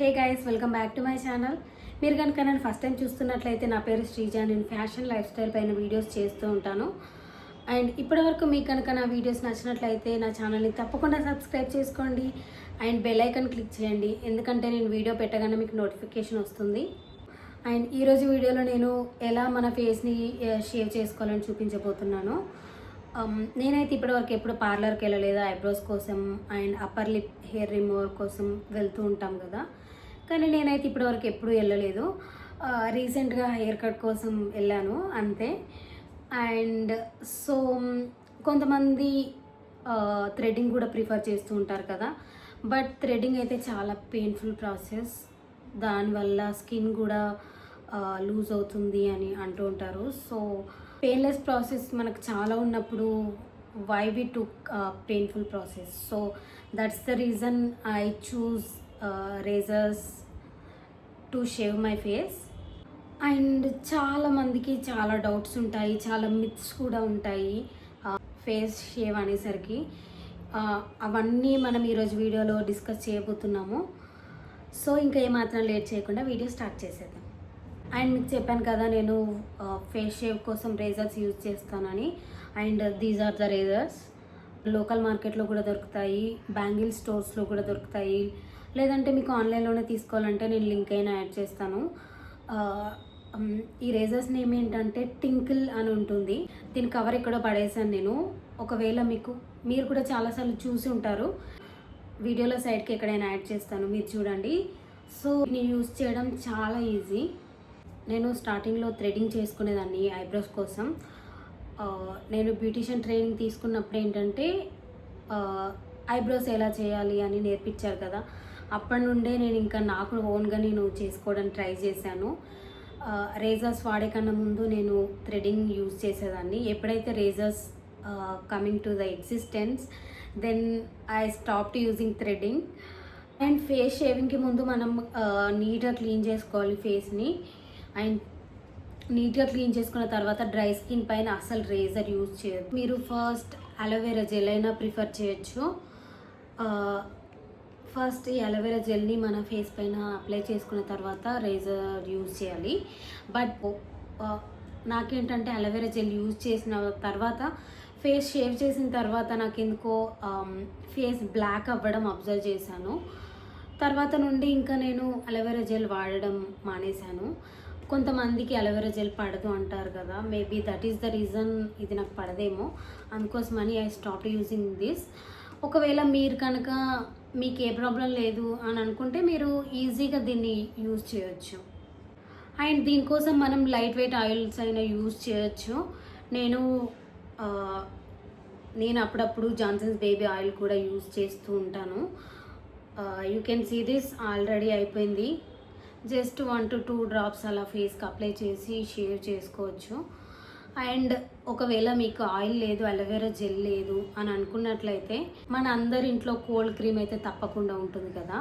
Hey guys, welcome back to my channel. మీరు కనుక నన్ను ఫస్ట్ టైం చూస్తున్నట్లయితే నా పేరు శ్రీజ. నేను ఫ్యాషన్ లైఫ్ స్టైల్ పైన వీడియోస్ చేస్తూ ఉంటాను. అండ్ ఇప్పటివరకు మీకు కనుక నా వీడియోస్ నచ్చినట్లయితే నా ఛానల్ని తప్పకుండా సబ్స్క్రైబ్ చేసుకోండి అండ్ బెల్ ఐకాన్ క్లిక్ చేయండి, ఎందుకంటే నేను వీడియో పెట్టగానే మీకు నోటిఫికేషన్ వస్తుంది. అండ్ ఈరోజు వీడియోలో నేను ఎలా మన ఫేస్ని షేవ్ చేసుకోవాలని చూపించబోతున్నాను. నేనైతే ఇప్పటివరకు ఎప్పుడు పార్లర్కి వెళ్ళలేదు. ఐబ్రోస్ కోసం and upper lip hair remover కోసం వెళ్తూ ఉంటాం కదా, కానీ నేనైతే ఇప్పటివరకు ఎప్పుడు వెళ్ళలేదు. రీసెంట్గా హెయిర్ కట్ కోసం వెళ్ళాను అంతే. అండ్ సో కొంతమంది థ్రెడ్డింగ్ కూడా ప్రిఫర్ చేస్తూ ఉంటారు కదా, బట్ థ్రెడ్డింగ్ అయితే చాలా పెయిన్ఫుల్ ప్రాసెస్. దానివల్ల స్కిన్ కూడా లూజ్ అవుతుంది అని అంటూ ఉంటారు. సో పెయిన్లెస్ ప్రాసెస్ మనకు చాలా ఉన్నప్పుడు why we took painful process. So that's the reason I choose razors to shave my face. And చాలామందికి చాలా డౌట్స్ ఉంటాయి, చాలా మిత్స్ కూడా ఉంటాయి ఫేస్ షేవ్ అనేసరికి. అవన్నీ మనం ఈరోజు వీడియోలో డిస్కస్ చేయబోతున్నాము. సో ఇంకా ఏమాత్రం లేట్ చేయకుండా వీడియో స్టార్ట్ చేసేద్దాం. అండ్ మీకు చెప్పాను కదా, నేను ఫేస్ షేవ్ కోసం రేజర్స్ యూజ్ చేస్తానని. And these are the razors. Local మార్కెట్లో కూడా దొరుకుతాయి, బ్యాంగిల్ స్టోర్స్లో కూడా దొరుకుతాయి, లేదంటే మీకు ఆన్లైన్లోనే తీసుకోవాలంటే నేను లింక్ అయినా యాడ్ చేస్తాను. ఈ రేజర్స్ నేమ్ ఏంటంటే టింకిల్ అని ఉంటుంది. దీని కవర్ ఎక్కడో పడేసాను నేను. ఒకవేళ మీరు కూడా చాలాసార్లు చూసి ఉంటారు, వీడియోలో సైడ్కి ఎక్కడైనా యాడ్ చేస్తాను, మీరు చూడండి. సో నేను యూజ్ చేయడం చాలా ఈజీ. నేను స్టార్టింగ్లో థ్రెడ్డింగ్ చేసుకునేదాన్ని ఐబ్రోస్ కోసం. నేను బ్యూటిషియన్ ట్రైనింగ్ తీసుకున్నప్పుడు ఏంటంటే ఐబ్రోస్ ఎలా చేయాలి అని నేర్పించారు కదా, అప్పటి నుండే నేను ఇంకా నాకు ఓన్గా నేను చేసుకోవడానికి ట్రై చేశాను. రేజర్స్ వాడే కన్నా ముందు నేను థ్రెడ్డింగ్ యూజ్ చేసేదాన్ని. ఎప్పుడైతే razors coming to the existence, then I stopped using threading. And face షేవింగ్కి ముందు మనం నీట్గా క్లీన్ చేసుకోవాలి ఫేస్ని. అండ్ నీట్గా క్లీన్ చేసుకున్న తర్వాత డ్రై స్కిన్ పైన అసలు రేజర్ యూజ్ చేయదు. మీరు ఫస్ట్ అలోవెరా జెల్ అయినా ప్రిఫర్ చేయొచ్చు. ఫస్ట్ ఈ అలోవెరా జెల్ని మన ఫేస్ పైన అప్లై చేసుకున్న తర్వాత రేజర్ యూజ్ చేయాలి. బట్ నాకేంటంటే అలోవెరా జెల్ యూజ్ చేసిన తర్వాత ఫేస్ షేవ్ చేసిన తర్వాత నాకు ఎందుకో ఫేస్ బ్లాక్ అవ్వడం అబ్జర్వ్ చేశాను. తర్వాత నుండి ఇంకా నేను అలోవెరా జెల్ వాడడం మానేశాను. కొంతమందికి అలోవెరా జెల్ పడదు అంటారు కదా, maybe that is the reason ఇది నాకు పడదేమో, అందుకోసమని ఐ స్టాప్ యూజింగ్ దిస్. ఒకవేళ మీరు కనుక మీకు ఏ ప్రాబ్లం లేదు అని అనుకుంటే మీరు ఈజీగా దీన్ని యూజ్ చేయొచ్చు. అండ్ దీనికోసం మనం లైట్ వెయిట్ ఆయిల్స్ అయినా యూజ్ చేయొచ్చు. నేను అప్పుడప్పుడు జాన్సన్స్ బేబీ ఆయిల్ కూడా యూజ్ చేస్తూ ఉంటాను. You can see this already అయిపోయింది. జస్ట్ 1 to 2 డ్రాప్స్ అలా ఫేస్కి అప్లై చేసి షేవ్ చేసుకోవచ్చు. అండ్ ఒకవేళ మీకు ఆయిల్ లేదు, అలోవెరా జెల్ లేదు అని అనుకున్నట్లయితే మన అందరి ఇంట్లో కోల్డ్ క్రీమ్ అయితే తప్పకుండా ఉంటుంది కదా,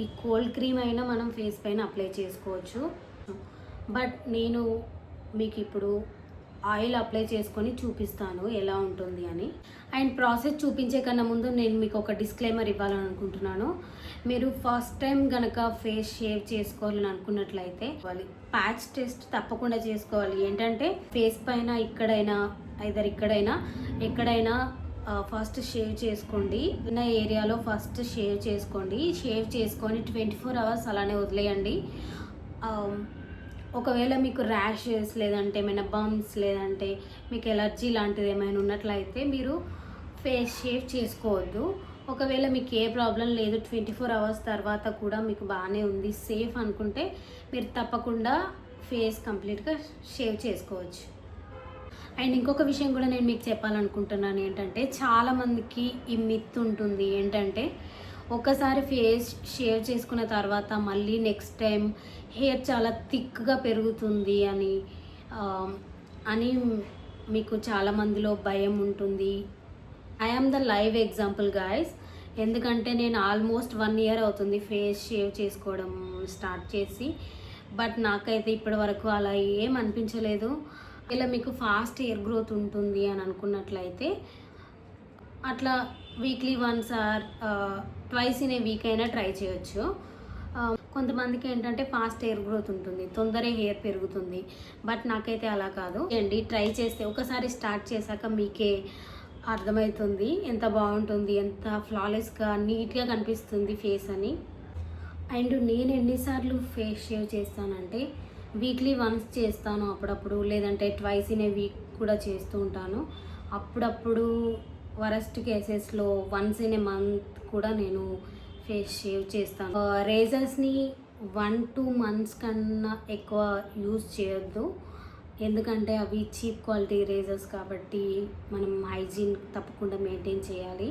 ఈ కోల్డ్ క్రీమ్ అయినా మనం ఫేస్ పైన అప్లై చేసుకోవచ్చు. బట్ నేను మీకు ఇప్పుడు ఆయిల్ అప్లై చేసుకొని చూపిస్తాను ఎలా ఉంటుంది అని. అండ్ ప్రాసెస్ చూపించే కన్నా ముందు నేను మీకు ఒక డిస్క్లైమర్ ఇవ్వాలని అనుకుంటున్నాను. మీరు ఫస్ట్ టైం కనుక ఫేస్ షేవ్ చేసుకోవాలని అనుకున్నట్లయితే ప్యాచ్ టెస్ట్ తప్పకుండా చేసుకోవాలి. ఏంటంటే ఫేస్ పైన ఎక్కడైనా ఫస్ట్ షేవ్ చేసుకోండి. ఉన్న ఏరియాలో ఫస్ట్ షేవ్ చేసుకోండి. షేవ్ చేసుకొని 24 hours అలానే వదిలేయండి. ఒకవేళ మీకు ర్యాషెస్ లేదంటే ఏమైనా బంప్స్ లేదంటే మీకు ఎలర్జీ లాంటిది ఏమైనా ఉన్నట్లయితే మీరు ఫేస్ షేవ్ చేసుకోవద్దు. ఒకవేళ మీకు ఏ ప్రాబ్లం లేదు, 24 hours తర్వాత కూడా మీకు బాగానే ఉంది, సేఫ్ అనుకుంటే మీరు తప్పకుండా ఫేస్ కంప్లీట్గా షేవ్ చేసుకోవచ్చు. అండ్ ఇంకొక విషయం కూడా నేను మీకు చెప్పాలనుకుంటున్నాను ఏంటంటే, చాలామందికి ఈ మిత్ ఉంటుంది ఏంటంటే ఒకసారి ఫేస్ షేవ్ చేసుకున్న తర్వాత మళ్ళీ నెక్స్ట్ టైం హెయిర్ చాలా థిక్గా పెరుగుతుంది అని మీకు చాలామందిలో భయం ఉంటుంది. I am the live example guys. ఎందుకంటే నేను ఆల్మోస్ట్ 1 year అవుతుంది ఫేస్ షేవ్ చేసుకోవడం స్టార్ట్ చేసి, బట్ నాకైతే ఇప్పటి వరకు అలా ఏం అనిపించలేదు. ఇలా మీకు ఫాస్ట్ హెయిర్ గ్రోత్ ఉంటుంది అని అనుకున్నట్లయితే అట్లా weekly once or twice in a week అయినా ట్రై చేయొచ్చు. కొంతమందికి ఏంటంటే ఫాస్ట్ హెయిర్ గ్రోత్ ఉంటుంది, తొందరగా హెయిర్ పెరుగుతుంది. బట్ నాకైతే అలా కాదు అండి. ట్రై చేస్తే ఒకసారి స్టార్ట్ చేశాక మీకే అర్థమవుతుంది ఎంత బాగుంటుంది, ఎంత ఫ్లాలెస్గా నీట్గా కనిపిస్తుంది ఫేస్ అని. అండ్ నేను ఎన్నిసార్లు ఫేస్ షేవ్ చేస్తానంటే వీక్లీ వన్స్ చేస్తాను అప్పుడప్పుడు, లేదంటే ట్వైస్ ఇన్ ఏ వీక్ కూడా చేస్తూ ఉంటాను. అప్పుడప్పుడు వరస్ట్ కేసెస్లో వన్స్ ఇన్ ఏ మంత్ కూడా నేను ఫేస్ షేవ్ చేస్తాను. రేజర్స్ని 1-2 months కన్నా ఎక్కువ యూజ్ చేయొద్దు, ఎందుకంటే అవి చీప్ క్వాలిటీ రేజర్స్ కాబట్టి మనం హైజీన్ తప్పకుండా మెయింటైన్ చేయాలి.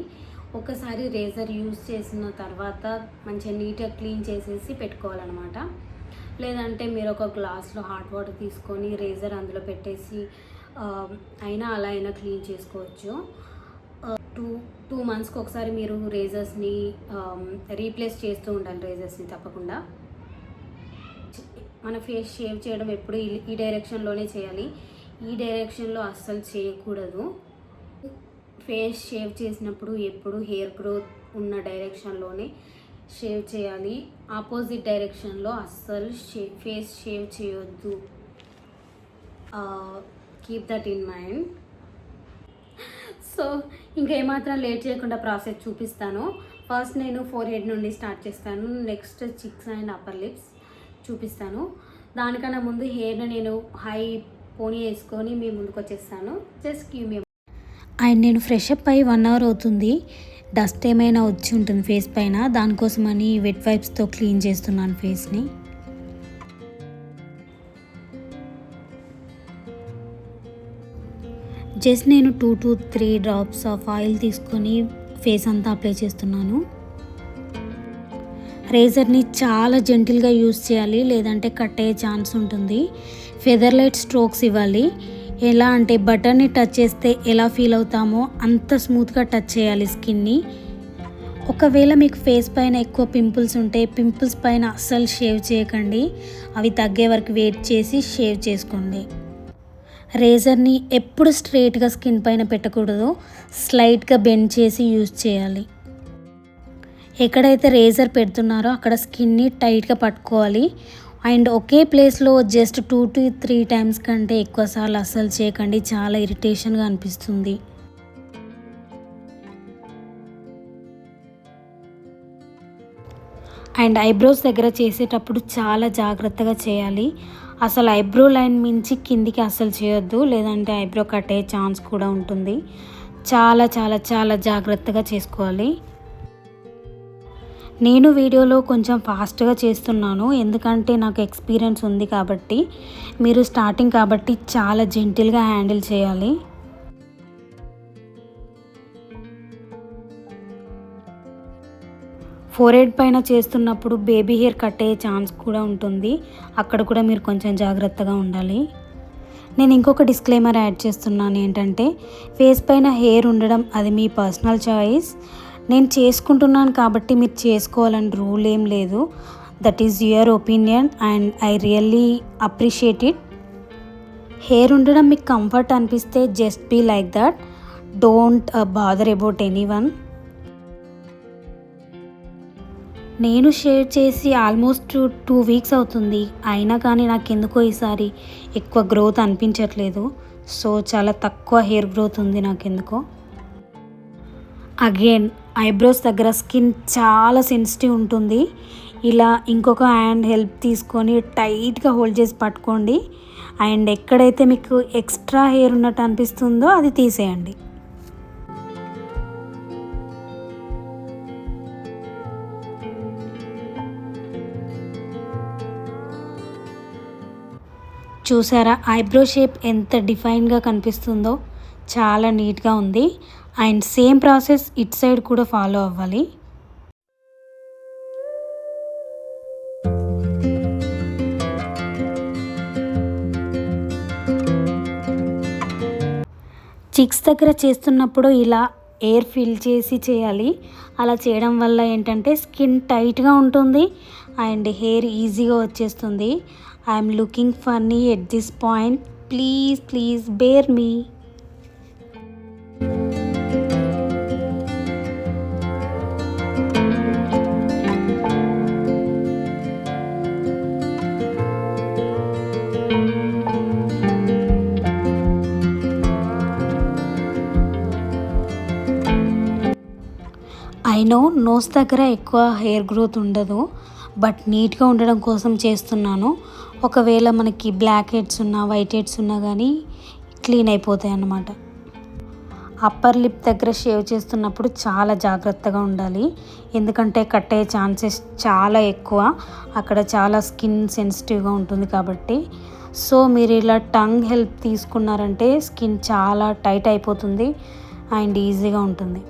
ఒకసారి రేజర్ యూజ్ చేసిన తర్వాత మంచిగా నీట్గా క్లీన్ చేసేసి పెట్టుకోవాలన్నమాట. లేదంటే మీరు ఒక గ్లాస్లో హాట్ వాటర్ తీసుకొని రేజర్ అందులో పెట్టేసి అయినా అలా అయినా క్లీన్ చేసుకోవచ్చు. 2 monthsకి ఒకసారి మీరు రేజర్స్ని రీప్లేస్ చేస్తూ ఉండాలి. రేజర్స్ని తప్పకుండా. మన ఫేస్ షేవ్ చేయడం ఎప్పుడు ఈ డైరెక్షన్లోనే చేయాలి, ఈ డైరెక్షన్లో అస్సలు చేయకూడదు. ఫేస్ షేవ్ చేసినప్పుడు ఎప్పుడు హెయిర్ గ్రోత్ ఉన్న డైరెక్షన్లోనే షేవ్ చేయాలి, ఆపోజిట్ డైరెక్షన్లో అస్సలు ఫేస్ షేవ్ చేయొద్దు. Keep that in mind. So ఇంకా ఏమాత్రం లేట్ చేయకుండా ప్రాసెస్ చూపిస్తాను. ఫస్ట్ నేను ఫోర్హెడ్ నుండి స్టార్ట్ చేస్తాను, next chicks and upper lips చూపిస్తాను. దానికన్నా ముందు హెయిర్ని నేను హై పోనీ వేసుకొని మీ ముందుకు వచ్చేస్తాను. Just give me. అండ్ నేను ఫ్రెష్ అప్ అయ్యి 1 hour అవుతుంది. డస్ట్ ఏమైనా వచ్చి ఉంటుంది ఫేస్ పైన, దానికోసమని వెట్ వైప్స్తో క్లీన్ చేస్తున్నాను ఫేస్ని. జస్ట్ నేను 2 to 3 drops ఆఫ్ ఆయిల్ తీసుకొని ఫేస్ అంతా అప్లై చేస్తున్నాను. రేజర్ని చాలా జెంటిల్గా యూజ్ చేయాలి, లేదంటే కట్ అయ్యే ఛాన్స్ ఉంటుంది. ఫెదర్ లైట్ స్ట్రోక్స్ ఇవ్వాలి. ఎలా అంటే బటర్ని టచ్ చేస్తే ఎలా ఫీల్ అవుతామో అంత స్మూత్గా టచ్ చేయాలి స్కిన్ని. ఒకవేళ మీకు ఫేస్ పైన ఎక్కువ పింపుల్స్ ఉంటే పింపుల్స్ పైన అస్సలు షేవ్ చేయకండి, అవి తగ్గే వరకు వెయిట్ చేసి షేవ్ చేసుకోండి. రేజర్ని ఎప్పుడు స్ట్రైట్గా స్కిన్ పైన పెట్టకూడదు, స్లైట్గా బెండ్ చేసి యూజ్ చేయాలి. ఎక్కడైతే రేజర్ పెడుతున్నారో అక్కడ స్కిన్ని టైట్గా పట్టుకోవాలి. అండ్ ఒకే ప్లేస్లో జస్ట్ 2 to 3 times కంటే ఎక్కువసార్లు అస్సలు చేయకండి, చాలా ఇరిటేషన్గా అనిపిస్తుంది. అండ్ ఐబ్రోస్ దగ్గర చేసేటప్పుడు చాలా జాగ్రత్తగా చేయాలి. అసలు ఐబ్రో లైన్ మించి కిందికి అస్సలు చేయొద్దు, లేదంటే ఐబ్రో కట్ అయ్యే ఛాన్స్ కూడా ఉంటుంది. చాలా చాలా చాలా జాగ్రత్తగా చేసుకోవాలి. నేను వీడియోలో కొంచెం ఫాస్ట్గా చేస్తున్నాను, ఎందుకంటే నాకు ఎక్స్పీరియన్స్ ఉంది కాబట్టి. మీరు స్టార్టింగ్ కాబట్టి చాలా జెంటిల్గా హ్యాండిల్ చేయాలి. ఫోర్హెడ్ పైన చేస్తున్నప్పుడు బేబీ హెయిర్ కట్ అయ్యే ఛాన్స్ కూడా ఉంటుంది, అక్కడ కూడా మీరు కొంచెం జాగ్రత్తగా ఉండాలి. నేను ఇంకొక డిస్క్లైమర్ యాడ్ చేస్తున్నాను, ఏంటంటే ఫేస్ పైన హెయిర్ ఉండడం అది మీ పర్సనల్ చాయిస్. నేను చేసుకుంటున్నాను కాబట్టి మీరు చేసుకోవాలని రూల్ ఏం లేదు. That is your opinion and I really appreciate it. Hair ఉండడం మీకు కంఫర్ట్ అనిపిస్తే just be like that, don't bother about anyone. నేను షేవ్ చేసి ఆల్మోస్ట్ 2 weeks అవుతుంది, అయినా కానీ నాకు ఎందుకో ఈసారి ఎక్కువ గ్రోత్ అనిపించట్లేదు. సో చాలా తక్కువ హెయిర్ గ్రోత్ ఉంది నాకెందుకో. అగైన్ ఐబ్రోస్ దగ్గర స్కిన్ చాలా సెన్సిటివ్ ఉంటుంది. ఇలా ఇంకొక హ్యాండ్ హెల్ప్ తీసుకొని టైట్గా హోల్డ్ చేసి పట్టుకోండి. అండ్ ఎక్కడైతే మీకు ఎక్స్ట్రా హెయిర్ ఉన్నట్టు అనిపిస్తుందో అది తీసేయండి. చూసారా ఐబ్రో షేప్ ఎంత డిఫైన్గా కనిపిస్తుందో, చాలా నీట్గా ఉంది. And same process it side కూడా ఫాలో అవ్వాలి. చిక్స్ దగ్గర చేస్తున్నప్పుడు ఇలా ఎయిర్ ఫిల్ చేసి చేయాలి. అలా చేయడం వల్ల ఏంటంటే స్కిన్ టైట్గా ఉంటుంది అండ్ హెయిర్ ఈజీగా వచ్చేస్తుంది. I'm looking funny at this point, please bear me. నేను నోస్ దగ్గర ఎక్కువ హెయిర్ గ్రోత్ ఉండదు, బట్ నీట్గా ఉండడం కోసం చేస్తున్నాను. ఒకవేళ మనకి బ్లాక్ హెడ్స్ ఉన్నా వైట్ హెడ్స్ ఉన్నా కానీ క్లీన్ అయిపోతాయి అన్నమాట. అప్పర్ లిప్ దగ్గర షేవ్ చేస్తున్నప్పుడు చాలా జాగ్రత్తగా ఉండాలి, ఎందుకంటే కట్ అయ్యే ఛాన్సెస్ చాలా ఎక్కువ. అక్కడ చాలా స్కిన్ సెన్సిటివ్గా ఉంటుంది కాబట్టి. సో మీరు ఇలా టంగ్ హెల్ప్ తీసుకున్నారంటే స్కిన్ చాలా టైట్ అయిపోతుంది అండ్ ఈజీగా ఉంటుంది.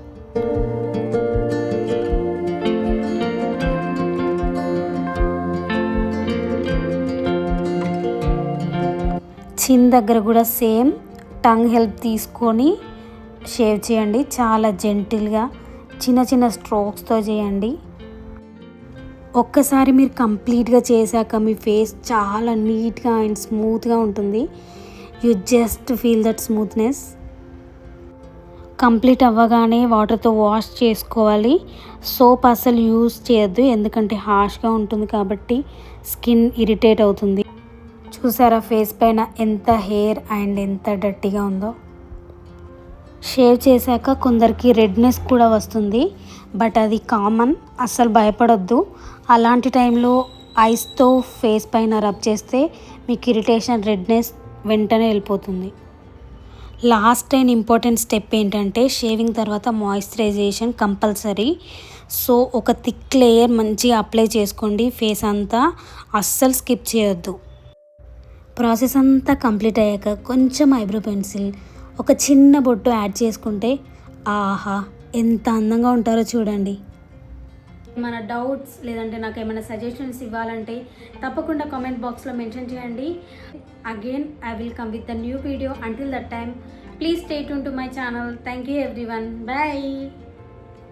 చిన్ దగ్గర కూడా సేమ్ టంగ్ హెల్ప్ తీసుకొని షేవ్ చేయండి. చాలా జెంటిల్గా చిన్న చిన్న స్ట్రోక్స్తో చేయండి. ఒక్కసారి మీరు కంప్లీట్గా చేశాక మీ ఫేస్ చాలా నీట్గా అండ్ స్మూత్గా ఉంటుంది. You just feel that smoothness. Complete అవ్వగానే వాటర్తో వాష్ చేసుకోవాలి. సోప్ అసలు యూజ్ చేయొద్దు, ఎందుకంటే హార్ష్గా ఉంటుంది కాబట్టి స్కిన్ ఇరిటేట్ అవుతుంది. చూసారా ఫేస్ పైన ఎంత హెయిర్ అండ్ ఎంత డర్టీగా ఉందో. షేవ్ చేశాక కొందరికి రెడ్నెస్ కూడా వస్తుంది, బట్ అది కామన్, అస్సలు భయపడొద్దు. అలాంటి టైంలో ఐస్తో ఫేస్ పైన రబ్ చేస్తే మీకు ఇరిటేషన్ రెడ్నెస్ వెంటనే వెళ్ళిపోతుంది. లాస్ట్ అండ్ ఇంపార్టెంట్ స్టెప్ ఏంటంటే షేవింగ్ తర్వాత మాయిశ్చరైజేషన్ కంపల్సరీ. సో ఒక థిక్ లేయర్ మంచిగా అప్లై చేసుకోండి ఫేస్ అంతా, అస్సలు స్కిప్ చేయొద్దు. ప్రాసెస్ అంతా కంప్లీట్ అయ్యాక కొంచెం ఐబ్రో పెన్సిల్, ఒక చిన్న బొట్టు యాడ్ చేసుకుంటే ఆహా ఎంత అందంగా ఉంటారో చూడండి. ఏమైనా డౌట్స్ లేదంటే నాకు ఏమైనా సజెషన్స్ ఇవ్వాలంటే తప్పకుండా కామెంట్ బాక్స్లో మెన్షన్ చేయండి. Again I will come with the new video. Until that time please stay tune to my channel. Thank you everyone. Bye.